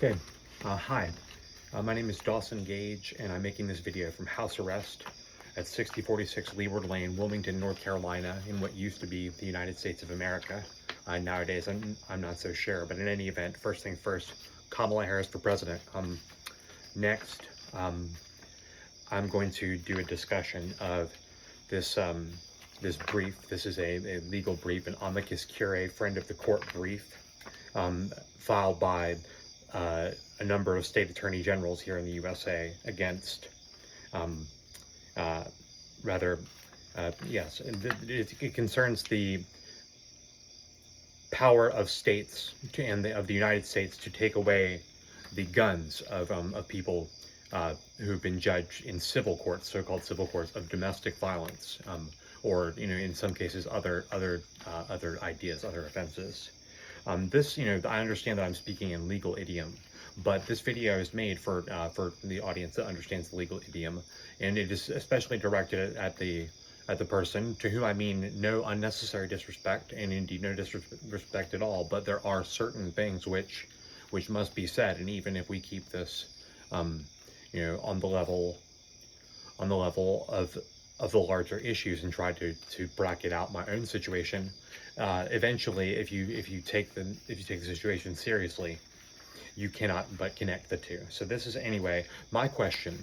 Okay, hi. My name is Dawson Gage, and I'm making this video from house arrest at 6046 Leeward Lane, Wilmington, North Carolina, in what used to be the United States of America. Nowadays, I'm not so sure, but in any event, first thing first, Kamala Harris for president. Next, I'm going to do a discussion of this this brief. This is a legal brief, an amicus curiae, friend of the court brief, filed by a number of state attorney generals here in the USA against, yes, it concerns the power of states of the United States to take away the guns of people who've been judged in civil courts, so-called civil courts of domestic violence, or in some cases other ideas, other offenses. I understand that I'm speaking in legal idiom, but this video is made for the audience that understands the legal idiom, and it is especially directed at the person, to whom I mean no unnecessary disrespect, and indeed no disrespect at all. But there are certain things which must be said, and even if we keep this, on the level of the larger issues and try to bracket out my own situation, eventually, if you take the situation seriously, you cannot but connect the two. So this is, anyway, my question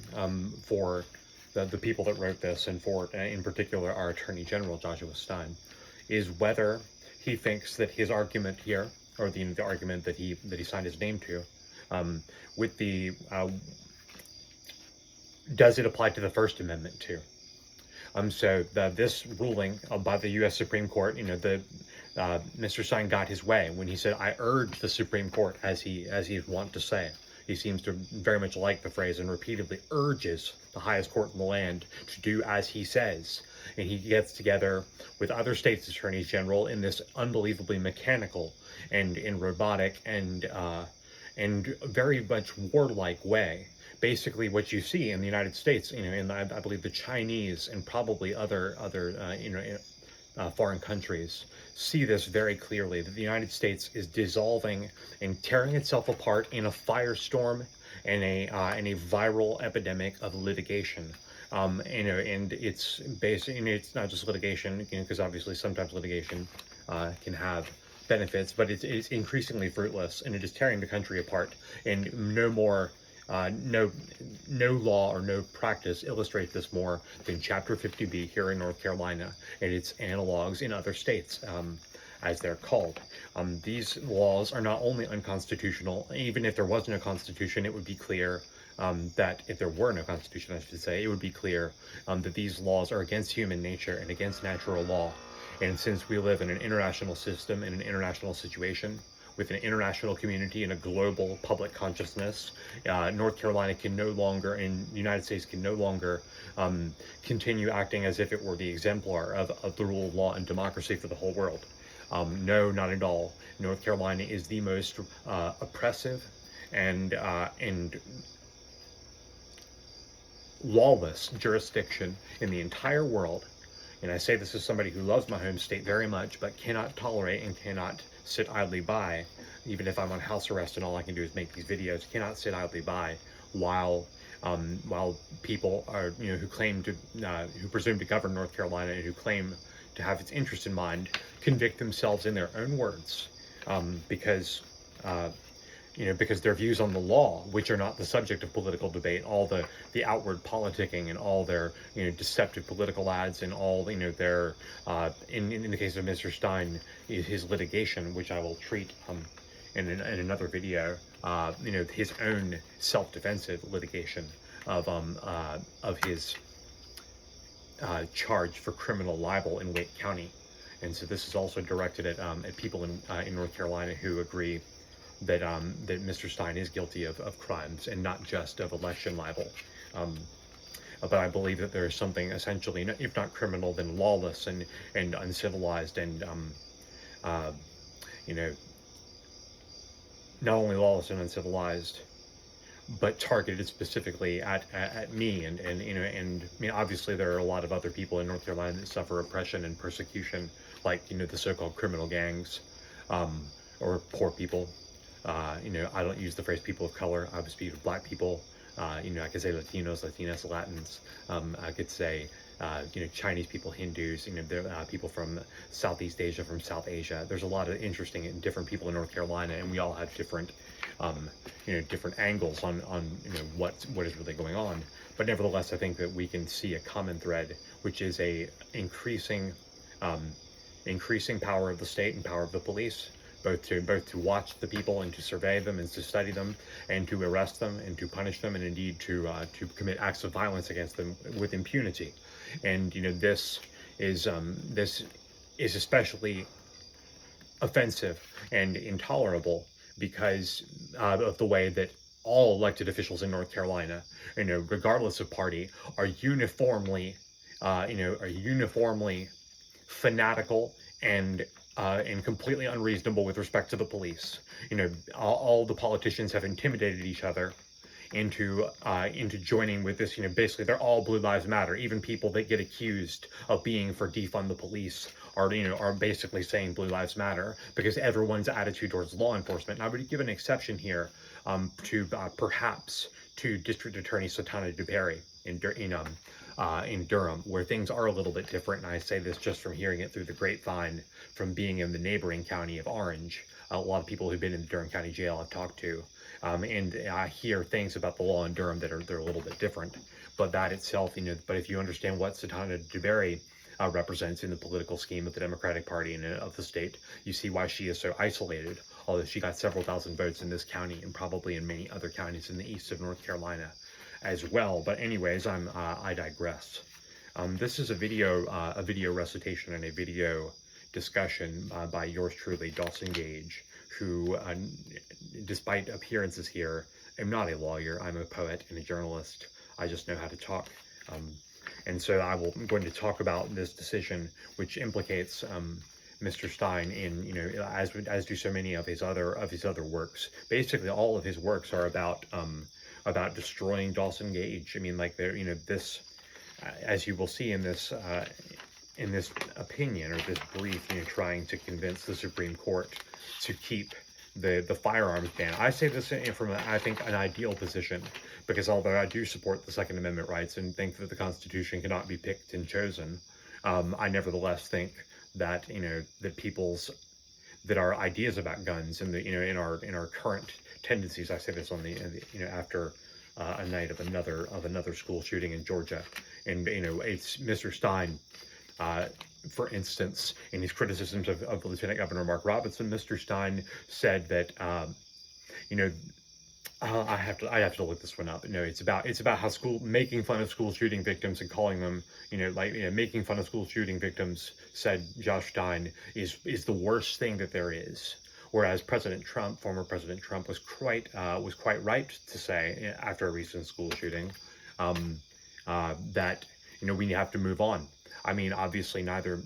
for the people that wrote this, and for in particular our Attorney General Joshua Stein, is whether he thinks that his argument here, or the argument that he signed his name to, with the does it apply to the First Amendment too? So this ruling by the U.S. Supreme Court, Mr. Stein got his way when he said, "I urge the Supreme Court," as he's wont to say. He seems to very much like the phrase and repeatedly urges the highest court in the land to do as he says. And he gets together with other states' attorneys general in this unbelievably mechanical and robotic and very much warlike way. Basically, what you see in the United States, in I believe the Chinese and probably other foreign countries, see this very clearly, that the United States is dissolving and tearing itself apart in a firestorm and a viral epidemic of litigation. And it's it's not just litigation, because obviously sometimes litigation can have benefits, but it's increasingly fruitless, and it is tearing the country apart. And no more. No law or no practice illustrates this more than Chapter 50B here in North Carolina and its analogs in other states, as they're called. These laws are not only unconstitutional. Even if there wasn't a constitution, it would be clear that if there were no constitution, I should say, it would be clear that these laws are against human nature and against natural law. And since we live in an international system, in an international situation, with an international community and a global public consciousness, North Carolina can no longer, and the United States can no longer continue acting as if it were the exemplar of the rule of law and democracy for the whole world. No, not at all. North Carolina is the most oppressive and lawless jurisdiction in the entire world. And I say this as somebody who loves my home state very much, but cannot tolerate and cannot sit idly by, even if I'm on house arrest and all I can do is make these videos, cannot sit idly by while people are, who claim to, who presume to govern North Carolina and who claim to have its interest in mind, convict themselves in their own words, because their views on the law, which are not the subject of political debate, all the outward politicking and all their deceptive political ads and all their in the case of Mr. Stein, his litigation, which I will treat in another video, his own self-defensive litigation of his charge for criminal libel in Wake County. And so this is also directed at people in North Carolina who agree that Mr. Stein is guilty of crimes and not just of election libel. But I believe that there is something essentially, if not criminal, then lawless and uncivilized and not only lawless and uncivilized, but targeted specifically at me. And I mean, obviously there are a lot of other people in North Carolina that suffer oppression and persecution, like the so-called criminal gangs, or poor people. I don't use the phrase people of color. I would speak of black people. I could say Latinos, Latinas, Latins. I could say, Chinese people, Hindus, people from Southeast Asia, from South Asia. There's a lot of interesting and different people in North Carolina, and we all have different, different angles on, what is really going on. But nevertheless, I think that we can see a common thread, which is a increasing power of the state and power of the police, both to watch the people and to survey them and to study them and to arrest them and to punish them and indeed to commit acts of violence against them with impunity. And this is especially offensive and intolerable because of the way that all elected officials in North Carolina, regardless of party, are uniformly fanatical and completely unreasonable with respect to the police. All the politicians have intimidated each other into joining with this. Basically, they're all Blue Lives Matter. Even people that get accused of being for defund the police are basically saying Blue Lives Matter, because everyone's attitude towards law enforcement. And I would give an exception here perhaps to District Attorney Satana DuPerry in Durham, where things are a little bit different. And I say this just from hearing it through the grapevine, from being in the neighboring county of Orange. A lot of people who've been in the Durham County Jail I've talked to, and I hear things about the law in Durham that they're a little bit different. But that itself, but if you understand what Satana DuPerry represents in the political scheme of the Democratic Party and of the state, you see why she is so isolated, although she got several thousand votes in this county and probably in many other counties in the east of North Carolina as well. But anyways, I digress. This is a video recitation and a video discussion by yours truly, Dawson Gage, who, despite appearances here, am not a lawyer. I'm a poet and a journalist. I just know how to talk. And so I'm going to talk about this decision, which implicates Mr. Stein in, as do so many of his other works. Basically, all of his works are about destroying Dawson Gage. I mean, like this, as you will see in this opinion or this brief, trying to convince the Supreme Court to keep the firearms ban. I say this from, I think, an ideal position, because although I do support the Second Amendment rights and think that the Constitution cannot be picked and chosen, I nevertheless think that that our ideas about guns and in our current tendencies. I say this on after a night of another school shooting in Georgia, and it's Mr. Stein. For instance, in his criticisms of Lieutenant Governor Mark Robinson, Mr. Stein said that, I have to look this one up. It's about how making fun of school shooting victims and calling them, making fun of school shooting victims, said Josh Stein, is the worst thing that there is. Whereas former President Trump was quite right to say after a recent school shooting, that we have to move on. I mean, obviously, neither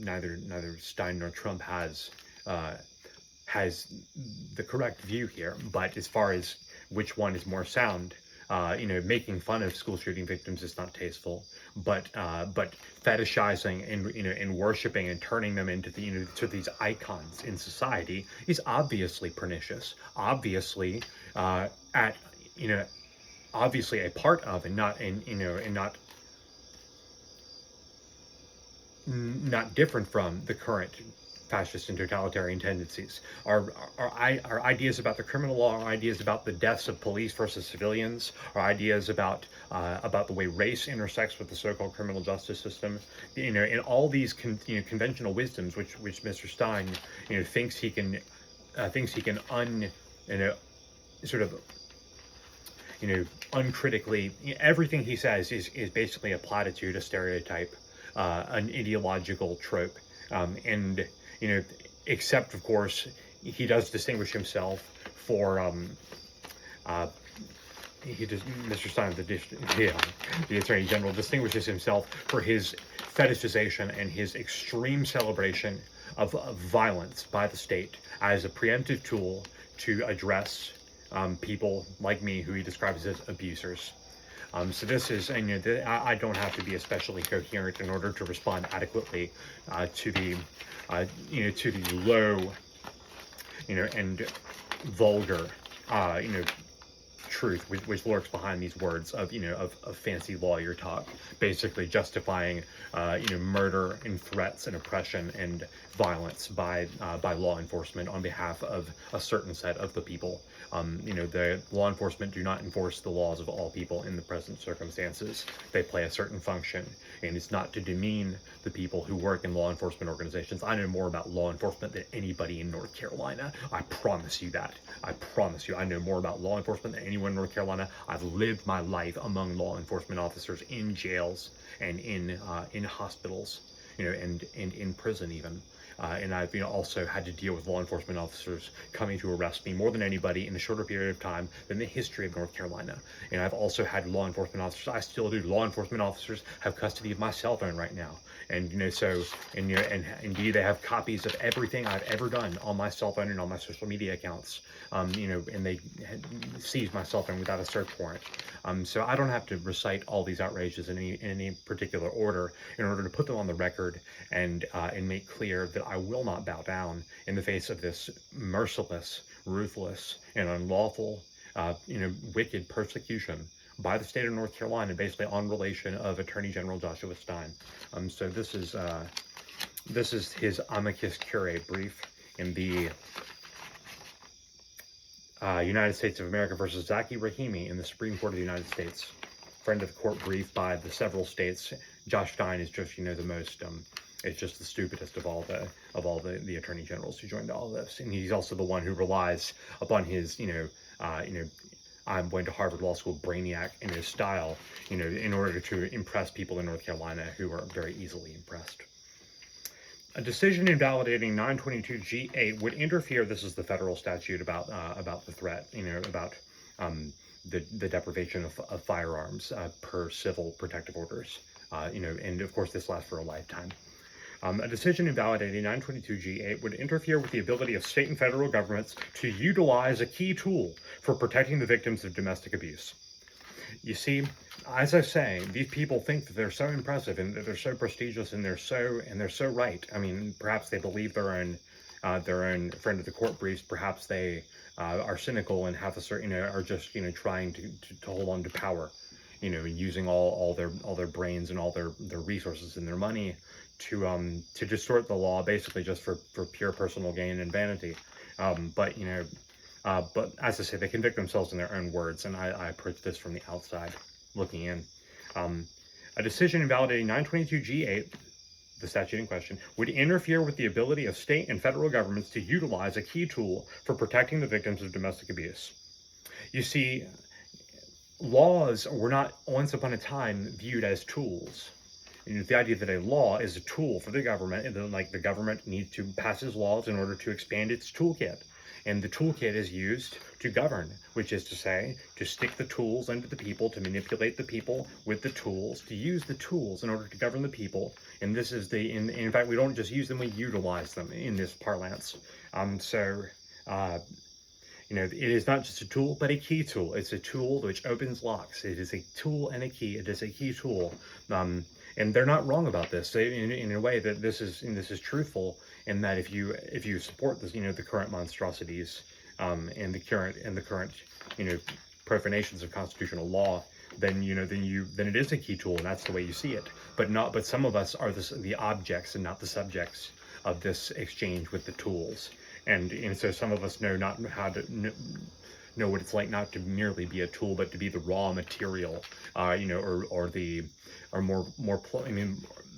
Stein nor Trump has the correct view here. But as far as which one is more sound, making fun of school shooting victims is not tasteful. But fetishizing and worshiping and turning them into to these icons in society is obviously pernicious. Obviously, obviously a part of, and not different from the current fascist and totalitarian tendencies. Our ideas about the criminal law, our ideas about the deaths of police versus civilians, our ideas about the way race intersects with the so-called criminal justice system, and all these conventional wisdoms, which Mr. Stein thinks he can uncritically, everything he says is basically a platitude, a stereotype, an ideological trope, and except of course he does distinguish himself for Mr. Stein, the Attorney General, distinguishes himself for his fetishization and his extreme celebration of violence by the state as a preemptive tool to address people like me, who he describes as abusers. So this is, and I don't have to be especially coherent in order to respond adequately to the low, and vulgar you know, truth which lurks behind these words of, of fancy lawyer talk, basically justifying, murder and threats and oppression and violence by law enforcement on behalf of a certain set of the people. The law enforcement do not enforce the laws of all people in the present circumstances. They play a certain function, and it's not to demean the people who work in law enforcement organizations. I know more about law enforcement than anybody in North Carolina. I promise you that. I promise you, I know more about law enforcement than anyone in North Carolina. I've lived my life among law enforcement officers in jails and in hospitals, and in prison even. And I've also had to deal with law enforcement officers coming to arrest me more than anybody in a shorter period of time than the history of North Carolina. And I've also had law enforcement officers, I still do, law enforcement officers have custody of my cell phone right now. And, and indeed they have copies of everything I've ever done on my cell phone and on my social media accounts, and they seized my cell phone without a search warrant. So I don't have to recite all these outrages in any particular order in order to put them on the record and make clear that I will not bow down in the face of this merciless, ruthless, and unlawful, wicked persecution by the state of North Carolina, basically on relation of Attorney General Joshua Stein. So this is his amicus curiae brief in the United States of America versus Zaki Rahimi in the Supreme Court of the United States. Friend of the court brief by the several states. Josh Stein is just, the most, it's just the stupidest of all the attorney generals who joined all this. And he's also the one who relies upon his, I'm going to Harvard Law School brainiac in his style, in order to impress people in North Carolina who are very easily impressed. A decision invalidating 922G8 would interfere, this is the federal statute about the threat, about the deprivation of firearms per civil protective orders, and of course this lasts for a lifetime. A decision invalidating 922G8 would interfere with the ability of state and federal governments to utilize a key tool for protecting the victims of domestic abuse. You see, as I say, these people think that they're so impressive and that they're so prestigious and they're so right. I mean, perhaps they believe their own friend of the court briefs. Perhaps they are cynical and have a certain, are just trying to hold on to power, using all their brains and all their resources and their money to distort the law, basically just for pure personal gain and vanity. But as I say, they convict themselves in their own words, and I approach this from the outside, looking in. A decision invalidating 922G8, the statute in question, would interfere with the ability of state and federal governments to utilize a key tool for protecting the victims of domestic abuse. You see, laws were not once upon a time viewed as tools. The idea that a law is a tool for the government, and then the government needs to pass its laws in order to expand its toolkit. And the toolkit is used to govern, which is to say, to stick the tools under the people, to manipulate the people with the tools, to use the tools in order to govern the people. And this is in fact, we don't just use them, we utilize them in this parlance. It is not just a tool, but a key tool. It's a tool which opens locks. It is a tool and a key. It is a key tool. And they're not wrong about this. In a way that this is truthful, in that if you support this, the current monstrosities, and the current profanations of constitutional law, then it is a key tool, and that's the way you see it. But some of us are the objects and not the subjects of this exchange with the tools, and so some of us know not how to know what it's like not to merely be a tool, but to be the raw material,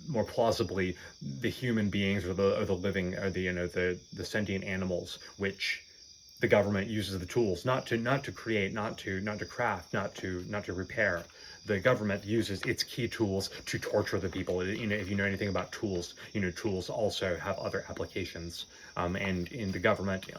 more plausibly the human beings or the living, or the sentient animals which the government uses the tools not to create, not to craft, not to repair. The government uses its key tools to torture the people. If you know anything about tools, tools also have other applications. And in the government,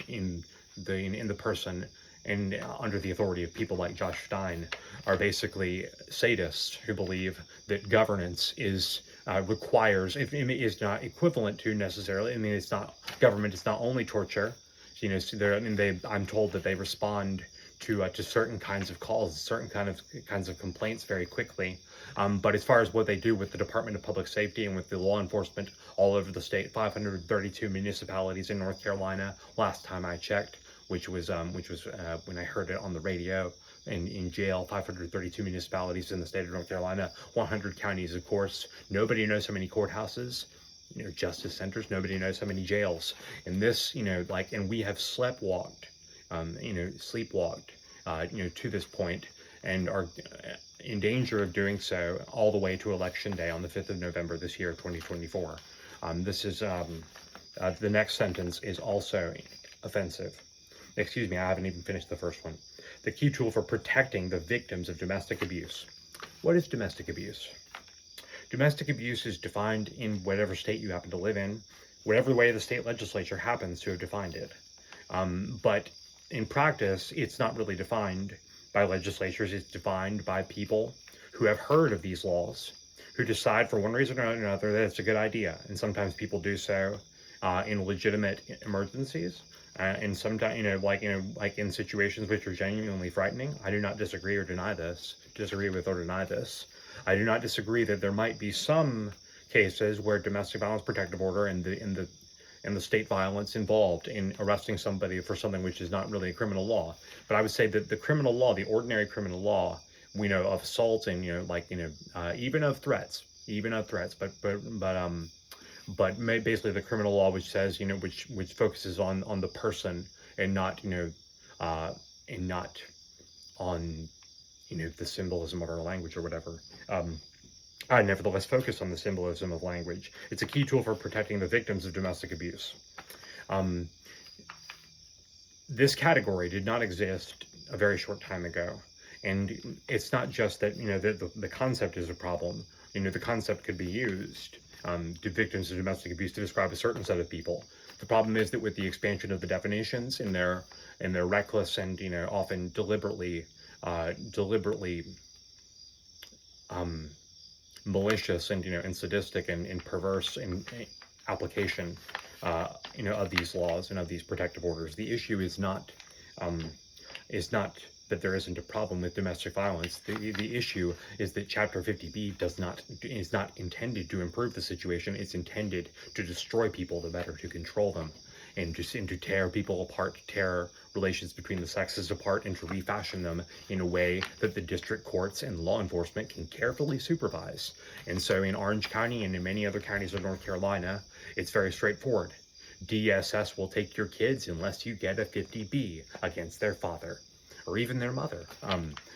in the person, and under the authority of people like Josh Stein, are basically sadists who believe that governance is requires, if it is not equivalent to necessarily, it's not, government is not only torture. I'm told that they respond to certain kinds of calls, certain kinds of complaints very quickly. But as far as what they do with the Department of Public Safety and with the law enforcement all over the state, 532 municipalities in North Carolina, last time I checked, which was when I heard it on the radio. In jail, 532 municipalities in the state of North Carolina, 100 counties, of course. Nobody knows how many courthouses, justice centers. Nobody knows how many jails. And this, and we have sleepwalked, to this point, and are in danger of doing so all the way to Election Day on the 5th of November this year, 2024. This is, the next sentence is also offensive. Excuse me, I haven't even finished the first one. The key tool for protecting the victims of domestic abuse. What is domestic abuse? Domestic abuse is defined in whatever state you happen to live in, whatever way the state legislature happens to have defined it. But in practice, it's not really defined by legislatures. It's defined by people who have heard of these laws, who decide for one reason or another that it's a good idea. And sometimes people do so in legitimate emergencies. And sometimes, like in situations which are genuinely frightening. I do not disagree with or deny this. I do not disagree that there might be some cases where domestic violence protective order and the state violence involved in arresting somebody for something which is not really a criminal law. But I would say that the criminal law, the ordinary criminal law, we know of assault and even of threats, but basically the criminal law, which says, which focuses on the person and not, on, the symbolism of our language or whatever. I nevertheless focus on the symbolism of language. It's a key tool for protecting the victims of domestic abuse. This category did not exist a very short time ago. And it's not just that, the concept is a problem. The concept could be used to victims of domestic abuse to describe a certain set of people. The problem is that with the expansion of the definitions in their reckless and often deliberately malicious and sadistic and perverse application of these laws and of these protective orders. The issue is not that there isn't a problem with domestic violence. The issue is that Chapter 50B is not intended to improve the situation. It's intended to destroy people, the better to control them, and to tear people apart, to tear relations between the sexes apart, and to refashion them in a way that the district courts and law enforcement can carefully supervise. And so in Orange County and in many other counties of North Carolina, it's very straightforward. DSS will take your kids unless you get a 50B against their father, or even their mother,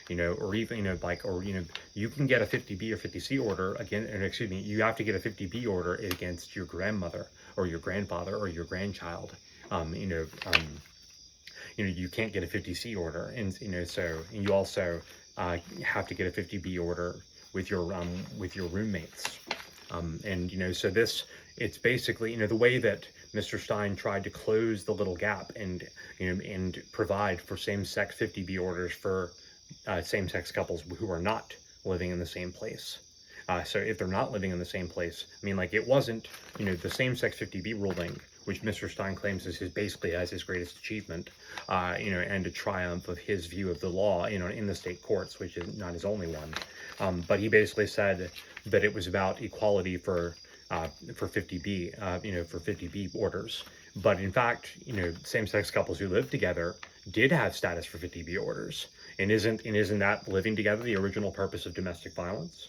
or even, you can get a 50B or 50C order again, you have to get a 50B order against your grandmother or your grandfather or your grandchild. You can't get a 50C order, and so you also have to get a 50B order with your roommates. So it's basically, the way that Mr. Stein tried to close the little gap and provide for same-sex 50B orders for same-sex couples who are not living in the same place. So if they're not living in the same place, it wasn't, the same-sex 50B ruling, which Mr. Stein claims is basically as his greatest achievement, and a triumph of his view of the law, in the state courts, which is not his only one. But he basically said that it was about equality for 50B, for 50B orders. But in fact, same-sex couples who live together did have status for 50B orders. And isn't that living together the original purpose of domestic violence?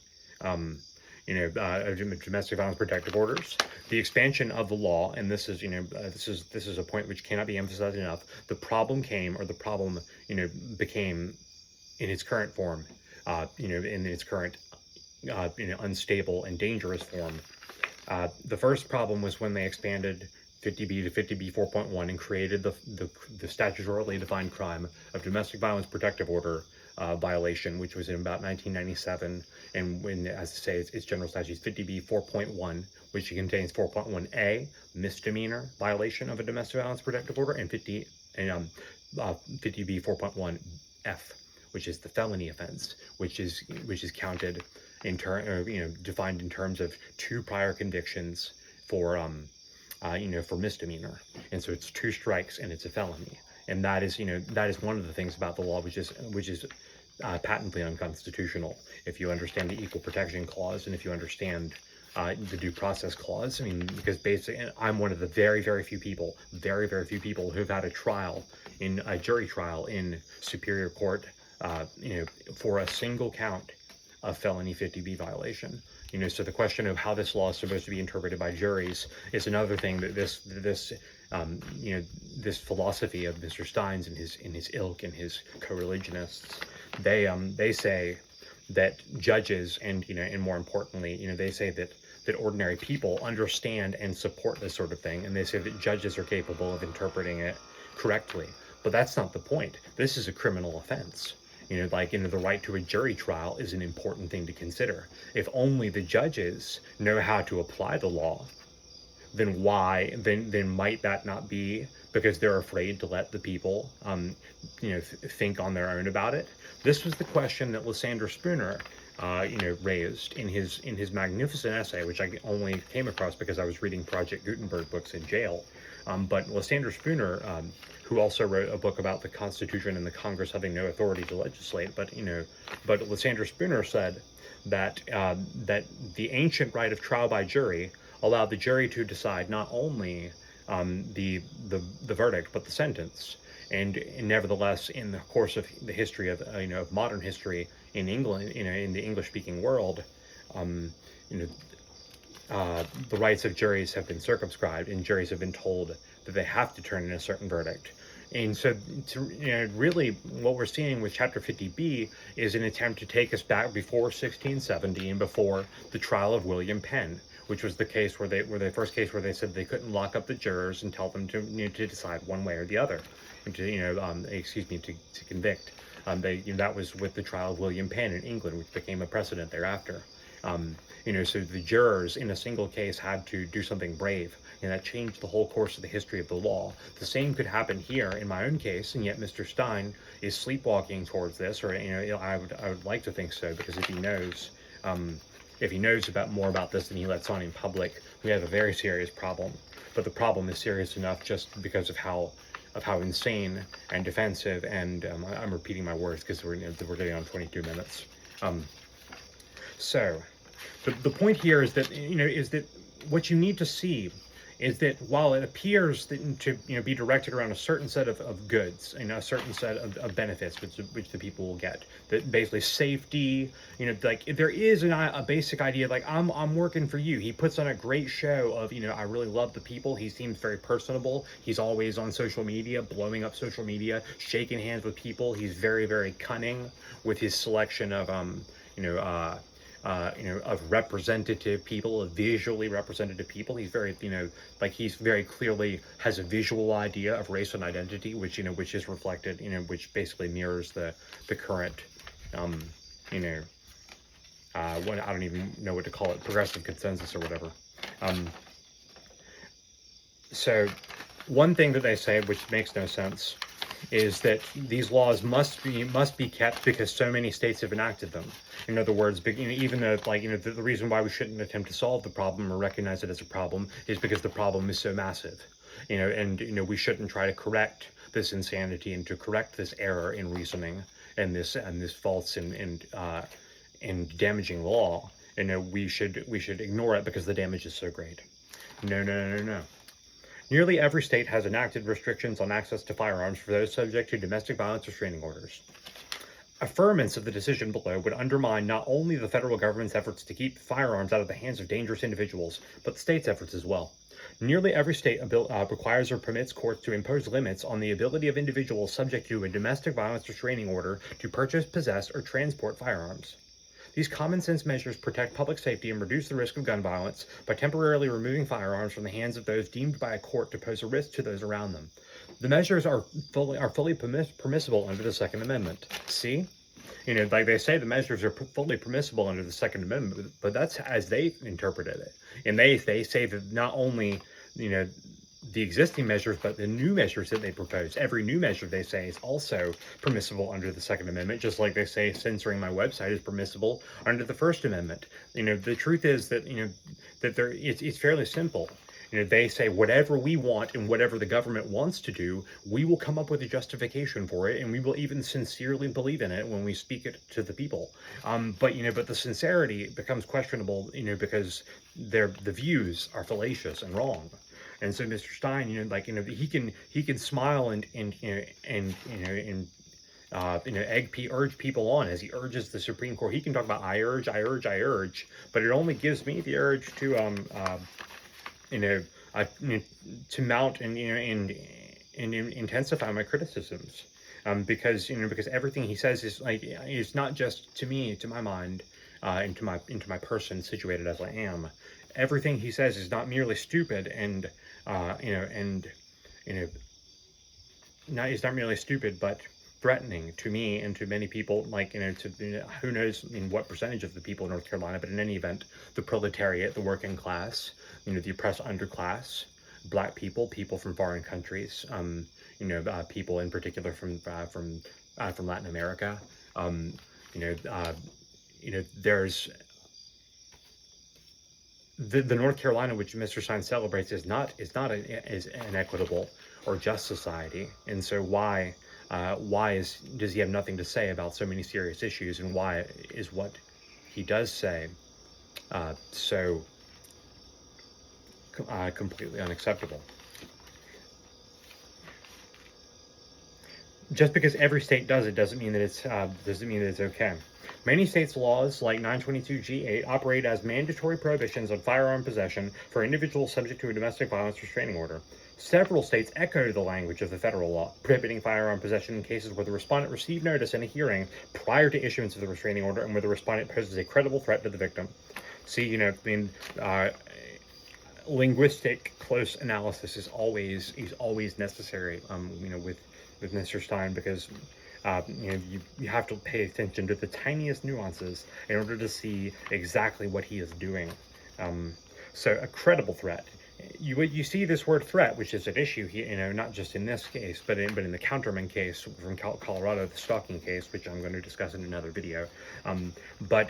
Domestic violence protective orders. The expansion of the law, and this is a point which cannot be emphasized enough. The problem became in its current form, in its current, unstable and dangerous form. The first problem was when they expanded 50B to 50B 4.1 and created the statutorily defined crime of domestic violence protective order violation, which was in about 1997. And as I say, its general statute is 50B 4.1, which contains 4.1A, misdemeanor violation of a domestic violence protective order, and 50B 4.1F, which is the felony offense, which is counted defined in terms of 2 prior convictions for misdemeanor. And so it's 2 strikes and it's a felony. And that is one of the things about the law which is patently unconstitutional. If you understand the Equal Protection Clause, and if you understand the due process clause. I mean, because basically, I'm one of the very, very few people, who've had a jury trial in Superior Court, for a single count of felony 50B violation. So the question of how this law is supposed to be interpreted by juries is another thing that this philosophy of Mr. Stein's and his ilk and his co-religionists, they say that judges and more importantly, they say that ordinary people understand and support this sort of thing, and they say that judges are capable of interpreting it correctly. But that's not the point. This is a criminal offense. The right to a jury trial is an important thing to consider. If only the judges know how to apply the law, then might that not be because they're afraid to let the people, think on their own about it? This was the question that Lysander Spooner, raised in his magnificent essay, which I only came across because I was reading Project Gutenberg books in jail. But Lysander Spooner, who also wrote a book about the Constitution and the Congress having no authority to legislate, but Lysander Spooner said that the ancient right of trial by jury allowed the jury to decide not only the verdict but the sentence. And nevertheless, in the course of the history of of modern history in England, in the English-speaking world, the rights of juries have been circumscribed, and juries have been told that they have to turn in a certain verdict. And so, really, what we're seeing with Chapter 50B is an attempt to take us back before 1670 and before the trial of William Penn, which was the case where the first case where they said they couldn't lock up the jurors and tell them to decide one way or the other, and to convict. That was with the trial of William Penn in England, which became a precedent thereafter. So the jurors in a single case had to do something brave, and that changed the whole course of the history of the law. The same could happen here in my own case, and yet Mr. Stein is sleepwalking towards this, or I would like to think so, because if he knows more about this than he lets on in public, we have a very serious problem. But the problem is serious enough just because of how insane and defensive, and I'm repeating my words because we're getting on 22 minutes. So the point here is that what you need to see is that while it appears that to be directed around a certain set of goods and a certain set of benefits which the people will get, that basically safety, there is a basic idea, like I'm working for you. He puts on a great show of I really love the people. He seems very personable. He's always on social media, blowing up social media, shaking hands with people. He's very, very cunning with his selection of of representative people, of visually representative people. He's very, he's very clearly has a visual idea of race and identity, which is reflected, which basically mirrors the current, what I don't even know what to call it, progressive consensus or whatever. So one thing that they say, which makes no sense, is that these laws must be kept because so many states have enacted them. In other words, even though the reason why we shouldn't attempt to solve the problem or recognize it as a problem is because the problem is so massive. And we shouldn't try to correct this insanity and to correct this error in reasoning and this false and damaging law. We should ignore it because the damage is so great. No. Nearly every state has enacted restrictions on access to firearms for those subject to domestic violence restraining orders. Affirmance of the decision below would undermine not only the federal government's efforts to keep firearms out of the hands of dangerous individuals, but the state's efforts as well. Nearly every state requires or permits courts to impose limits on the ability of individuals subject to a domestic violence restraining order to purchase, possess, or transport firearms. These common-sense measures protect public safety and reduce the risk of gun violence by temporarily removing firearms from the hands of those deemed by a court to pose a risk to those around them. The measures are fully permissible under the Second Amendment. See? They say the measures are fully permissible under the Second Amendment, but that's as they interpreted it. And they say that not only, the existing measures, but the new measures that they propose. Every new measure, they say, is also permissible under the Second Amendment, just like they say censoring my website is permissible under the First Amendment. The truth is that, it's fairly simple. They say whatever we want and whatever the government wants to do, we will come up with a justification for it, and we will even sincerely believe in it when we speak it to the people. But the sincerity becomes questionable, because the views are fallacious and wrong. And so Mr. Stein, he can smile and urge people on as he urges the Supreme Court. He can talk about I urge, but it only gives me the urge to you know, uh, to mount and intensify my criticisms, because everything he says is not just to me, to my mind, into my person, situated as I am. Everything he says is not merely stupid and you know not is not merely stupid, but threatening to me and to many people, who knows in what percentage of the people in North Carolina, but in any event, the proletariat, the working class, the oppressed underclass, black people, people from foreign countries, people in particular from Latin America. There's the North Carolina which Mr. Stein celebrates is not an equitable or just society, and so why does he have nothing to say about so many serious issues, and why is what he does say so completely unacceptable? Just because every state does it doesn't mean that it's okay. Many states' laws, like 922G8, operate as mandatory prohibitions on firearm possession for individuals subject to a domestic violence restraining order. Several states echo the language of the federal law, prohibiting firearm possession in cases where the respondent received notice in a hearing prior to issuance of the restraining order and where the respondent poses a credible threat to the victim. See, linguistic close analysis is always necessary, with Mr. Stein, because you have to pay attention to the tiniest nuances in order to see exactly what he is doing. So a credible threat. You see this word threat, which is an issue here, not just in this case, but in the Counterman case from Colorado, the stalking case, which I'm going to discuss in another video. But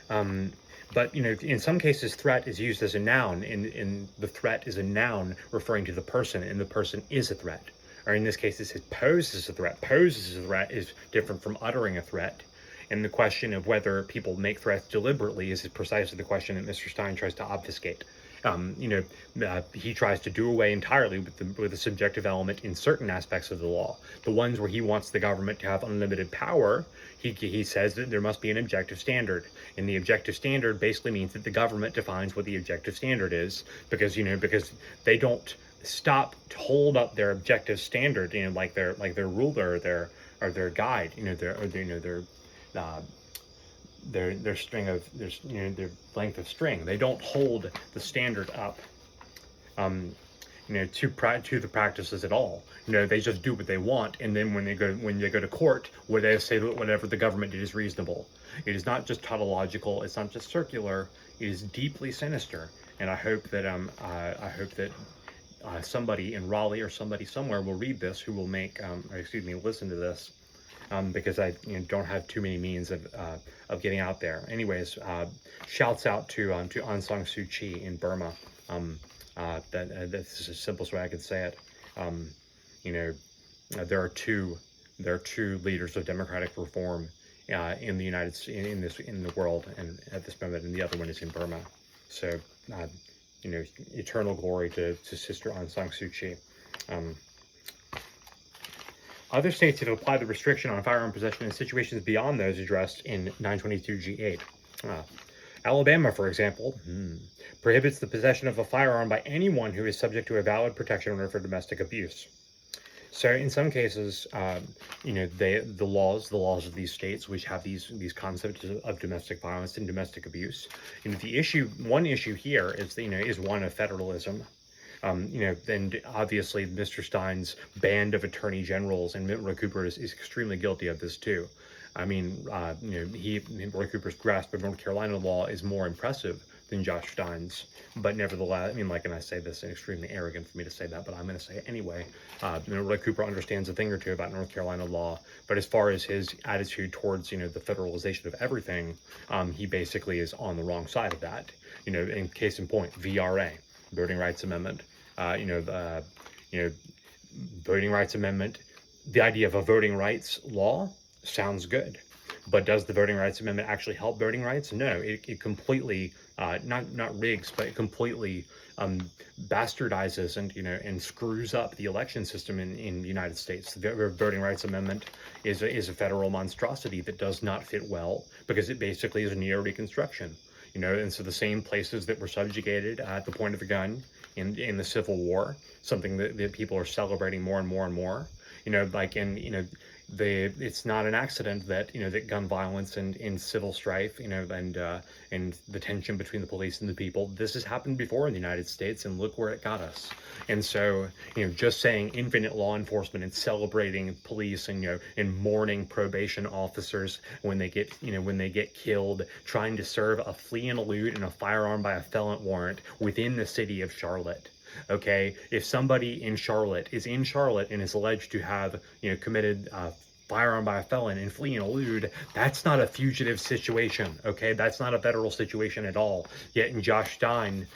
in some cases, threat is used as a noun, and the threat is a noun referring to the person, and the person is a threat. Or in this case, it says poses a threat. Poses a threat is different from uttering a threat. And the question of whether people make threats deliberately is precisely the question that Mr. Stein tries to obfuscate. He tries to do away entirely with the subjective element in certain aspects of the law. The ones where he wants the government to have unlimited power, he says that there must be an objective standard. And the objective standard basically means that the government defines what the objective standard is, because they don't stop to hold up their objective standard, like their ruler or their guide, their string of their length of string. They don't hold the standard up to the practices at all. They just do what they want, and then when they go to court, where they say that whatever the government did is reasonable. It is not just tautological, it's not just circular, it is deeply sinister. And I hope that somebody in Raleigh or somebody somewhere will read this, who will listen to this, because I don't have too many means of getting out there. Anyways, shouts out to Aung San Suu Kyi in Burma. That's the simplest way I could say it. There are two leaders of democratic reform in the in the world, and at this moment, and the other one is in Burma. So eternal glory to Sister Aung San Suu Kyi. Other states have applied the restriction on firearm possession in situations beyond those addressed in 922G8. Alabama, for example, prohibits the possession of a firearm by anyone who is subject to a valid protection order for domestic abuse. So in some cases, the laws of these states, which have these concepts of domestic violence and domestic abuse, one issue here is one of federalism. And obviously Mr. Stein's band of attorney generals and Roy Cooper is extremely guilty of this too. I mean, Roy Cooper's grasp of North Carolina law is more impressive than Josh Stein's, but nevertheless, and I say this, and extremely arrogant for me to say that, but I'm going to say it anyway. Roy Cooper understands a thing or two about North Carolina law, but as far as his attitude towards, the federalization of everything, he basically is on the wrong side of that. In case in point, VRA. Voting Rights Amendment, you know, you know, Voting Rights Amendment, the idea of a voting rights law sounds good, but does the Voting Rights Amendment actually help voting rights? No, it completely not rigs, but it completely bastardizes and screws up the election system in the United States. The Voting Rights Amendment is a federal monstrosity that does not fit well because it basically is a neo-Reconstruction. And so the same places that were subjugated at the point of the gun in the Civil War, something that people are celebrating more and more and more, it's not an accident that that gun violence and in civil strife, and the tension between the police and the people, this has happened before in the United States, and look where it got us. And so just saying infinite law enforcement and celebrating police and mourning probation officers when they get killed trying to serve a flee and elude and a firearm by a felon warrant within the city of Charlotte. Okay, if somebody in Charlotte and is alleged to have committed firearm by a felon and flee and elude, that's not a fugitive situation. Okay, that's not a federal situation at all. Yet in Josh Stein's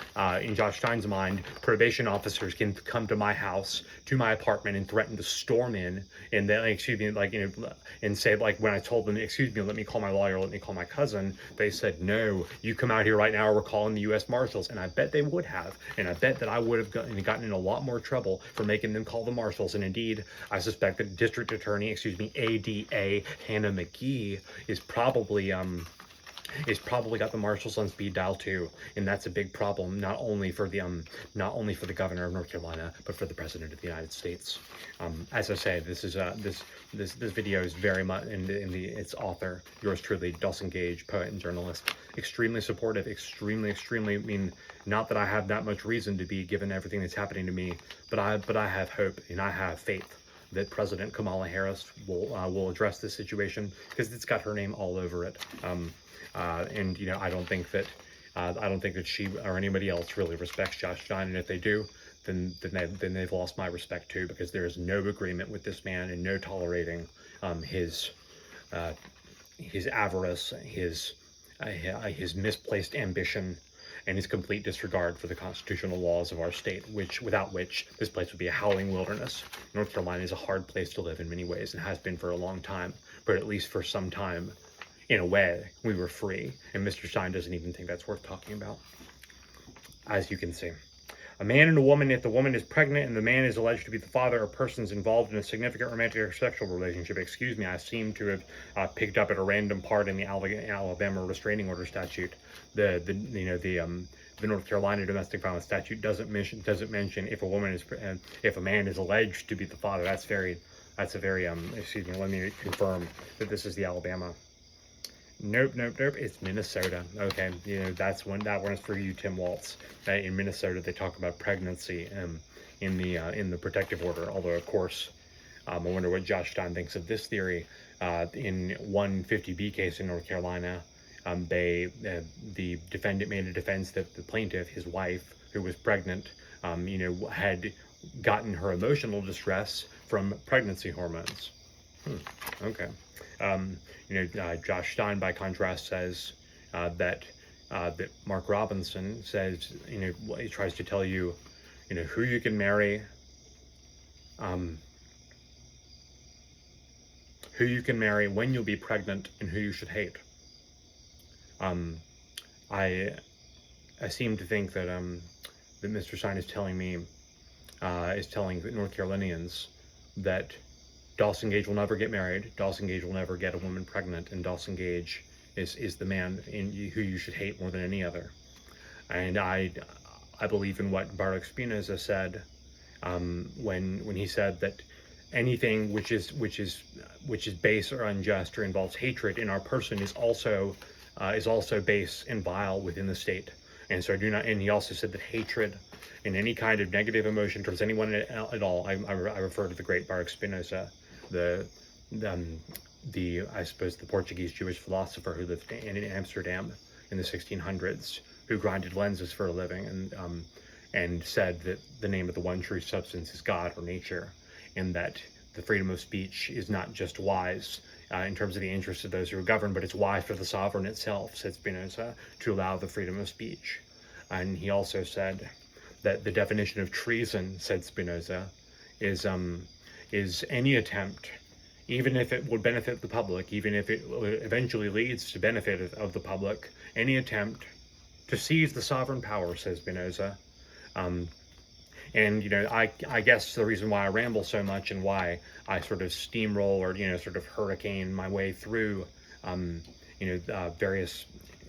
mind, probation officers can come to my house, to my apartment, and threaten to storm in, and then and say, like, when I told them, excuse me, let me call my lawyer, let me call my cousin, they said, no, you come out here right now, or we're calling the U.S. Marshals. And I bet they would have, and I bet that I would have gotten in a lot more trouble for making them call the Marshals. And indeed, I suspect that District Attorney, ADA Hannah McGee is probably got the Marshals on speed dial too, and that's a big problem, not only for the governor of North Carolina, but for the president of the United States. As I say, this video is very much its author, yours truly, Dawson Gage, poet and journalist, extremely supportive, extremely. I mean, not that I have that much reason to be, given everything that's happening to me, but I have hope and I have faith that President Kamala Harris will address this situation, because it's got her name all over it. And I don't think that she or anybody else really respects Josh Stein, and if they do, then they've lost my respect too, because there is no agreement with this man and no tolerating his avarice, his misplaced ambition, and his complete disregard for the constitutional laws of our state, without which this place would be a howling wilderness. North Carolina is a hard place to live in many ways, and has been for a long time, but at least for some time, in a way, we were free, and Mr. Stein doesn't even think that's worth talking about, as you can see. A man and a woman, if the woman is pregnant and the man is alleged to be the father, or persons involved in a significant romantic or sexual relationship. Excuse me, I seem to have picked up at a random part in the Alabama restraining order statute. The North Carolina domestic violence statute doesn't mention if a man is alleged to be the father. That's a very excuse me, let me confirm that this is the Alabama. Nope. It's Minnesota. Okay, that one is for you, Tim Waltz. In Minnesota, they talk about pregnancy in the protective order. Although, of course, I wonder what Josh Stein thinks of this theory. In 150B case in North Carolina, the defendant made a defense that the plaintiff, his wife, who was pregnant, had gotten her emotional distress from pregnancy hormones. Okay. Josh Stein, by contrast, says that Mark Robinson says, he tries to tell you, who you can marry, when you'll be pregnant, and who you should hate. I seem to think that Mr. Stein is telling the North Carolinians that Dawson Gage will never get married, Dawson Gage will never get a woman pregnant, and Dawson Gage is the man who you should hate more than any other. And I believe in what Baruch Spinoza said when he said that anything which is base or unjust or involves hatred in our person is also base and vile within the state. And so and he also said that hatred and any kind of negative emotion towards anyone at all, I refer to the great Baruch Spinoza, I suppose the Portuguese Jewish philosopher who lived in Amsterdam in the 1600s, who grinded lenses for a living, and said that the name of the one true substance is God, or nature, and that the freedom of speech is not just wise in terms of the interests of those who are governed, but it's wise for the sovereign itself, said Spinoza, to allow the freedom of speech. And he also said that the definition of treason, said Spinoza, is any attempt, even if it would benefit the public, even if it eventually leads to benefit of the public, any attempt to seize the sovereign power, says Spinoza. And, I guess the reason why I ramble so much and why I sort of steamroll or, sort of hurricane my way through,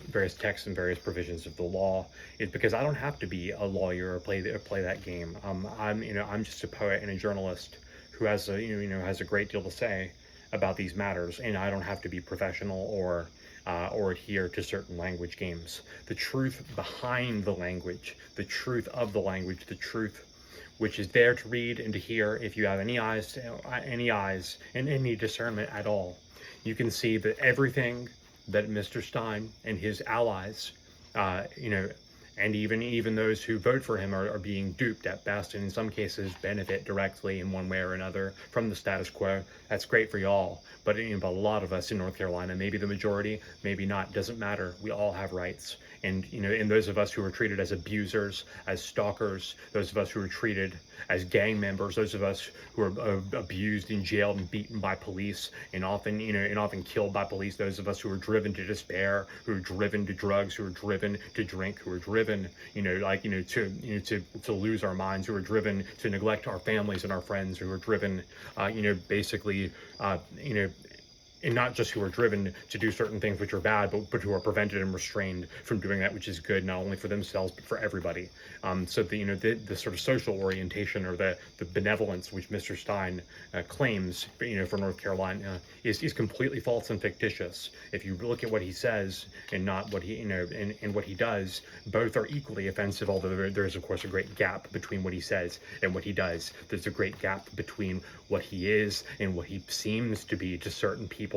various texts and various provisions of the law is because I don't have to be a lawyer or play that game. I'm just a poet and a journalist who has a great deal to say about these matters, and I don't have to be professional or adhere to certain language games. The truth behind the language, the truth of the language, the truth which is there to read and to hear, if you have any eyes and any discernment at all, you can see that everything that Mr. Stein and his allies, and even those who vote for him are being duped at best, and in some cases benefit directly in one way or another from the status quo. That's great for y'all, but a lot of us in North Carolina, maybe the majority, maybe not, doesn't matter. We all have rights. And, and those of us who are treated as abusers, as stalkers, those of us who are treated as gang members, those of us who are abused and jailed and beaten by police and often killed by police, those of us who are driven to despair, who are driven to drugs, who are driven to drink, who are driven, to lose our minds, who are driven to neglect our families and our friends, who are driven, basically, and not just who are driven to do certain things which are bad, but who are prevented and restrained from doing that which is good, not only for themselves but for everybody. So the sort of social orientation or the benevolence which Mr. Stein claims, for North Carolina is completely false and fictitious. If you look at what he says and not what he and what he does, both are equally offensive. Although there is of course a great gap between what he says and what he does. There's a great gap between what he is and what he seems to be to certain people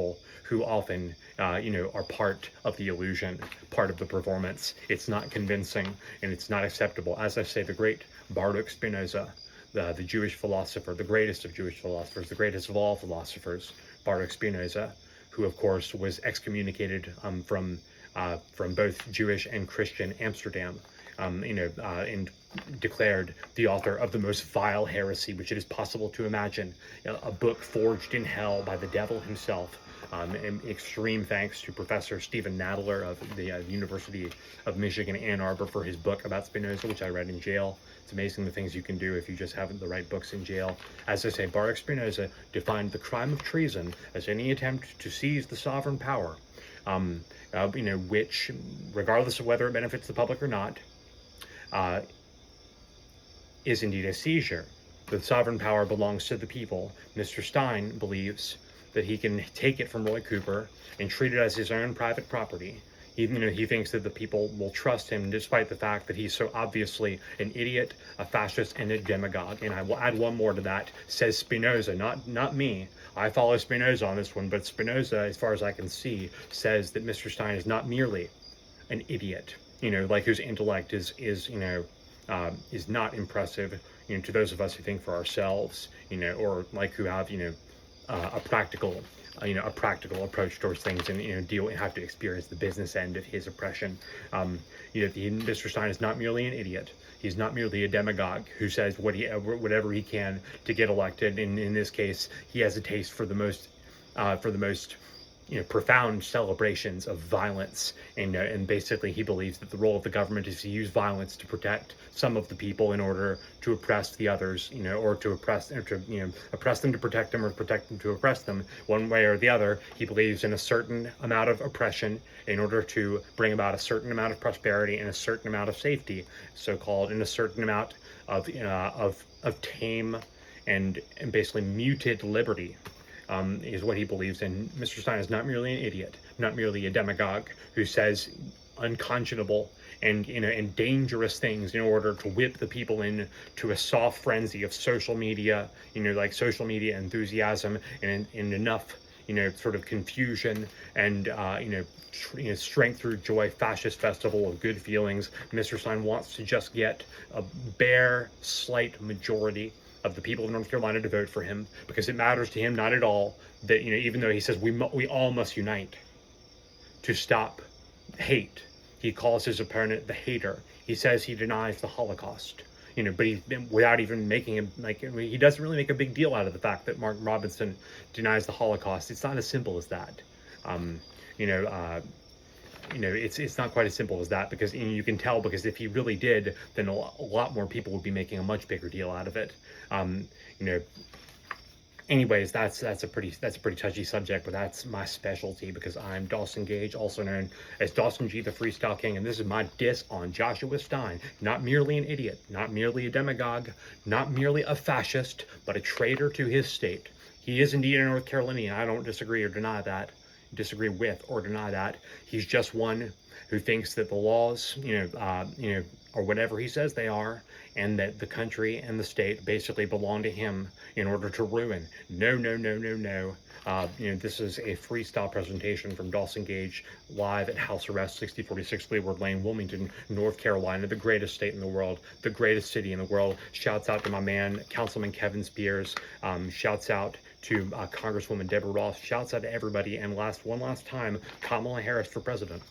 who often, are part of the illusion, part of the performance. It's not convincing and it's not acceptable. As I say, the great Baruch Spinoza, the Jewish philosopher, the greatest of Jewish philosophers, the greatest of all philosophers, Baruch Spinoza, who of course was excommunicated from both Jewish and Christian Amsterdam, and declared the author of the most vile heresy which it is possible to imagine, a book forged in hell by the devil himself. And extreme thanks to Professor Stephen Nadler of the University of Michigan, Ann Arbor, for his book about Spinoza, which I read in jail. It's amazing the things you can do if you just have the right books in jail. As I say, Baruch Spinoza defined the crime of treason as any attempt to seize the sovereign power, which, regardless of whether it benefits the public or not, is indeed a seizure. The sovereign power belongs to the people. Mr. Stein believes that he can take it from Roy Cooper and treat it as his own private property. He thinks that the people will trust him despite the fact that he's so obviously an idiot, a fascist, and a demagogue. And I will add one more to that, says Spinoza, not me. I follow Spinoza on this one, but Spinoza, as far as I can see, says that Mr. Stein is not merely an idiot, whose intellect is not impressive, to those of us who think for ourselves, or who have, a practical approach towards things and have to experience the business end of his oppression. Mr. Stein is not merely an idiot. He's not merely a demagogue who says whatever he can to get elected. And in this case, he has a taste for the most profound celebrations of violence, and basically he believes that the role of the government is to use violence to protect some of the people in order to oppress the others, or to oppress them to protect them, or protect them to oppress them, one way or the other. He believes in a certain amount of oppression in order to bring about a certain amount of prosperity and a certain amount of safety, so-called, and a certain amount of tame and basically muted liberty. Is what he believes in. Mr. Stein is not merely an idiot, not merely a demagogue who says unconscionable and dangerous things in order to whip the people into a soft frenzy of social media, social media enthusiasm and enough, sort of confusion and, strength through joy, fascist festival of good feelings. Mr. Stein wants to just get a bare, slight majority of the people of North Carolina to vote for him, because it matters to him not at all that, even though he says we all must unite to stop hate. He calls his opponent the hater. He says he denies the Holocaust. but without even making him like, he doesn't really make a big deal out of the fact that Mark Robinson denies the Holocaust. It's not as simple as that. Um, you know, uh, it's not quite as simple as that, because you can tell, because if he really did, then a lot more people would be making a much bigger deal out of it. Um, you know, Anyways, that's a pretty touchy subject, but that's my specialty, because I'm Dawson Gage, also known as Dawson G, the Freestyle King, and this is my diss on Joshua Stein. Not merely an idiot, not merely a demagogue, not merely a fascist, but a traitor to his state. He is indeed a North Carolinian. I don't disagree with or deny that. He's just one who thinks that the laws, or whatever he says they are, and that the country and the state basically belong to him in order to ruin. No, no, no, no, no. This is a freestyle presentation from Dawson Gage, live at House Arrest 6046 Leeward Lane, Wilmington, North Carolina, the greatest state in the world, the greatest city in the world. Shouts out to my man, Councilman Kevin Spears. Shouts out to Congresswoman Deborah Ross. Shouts out to everybody. And one last time, Kamala Harris for president.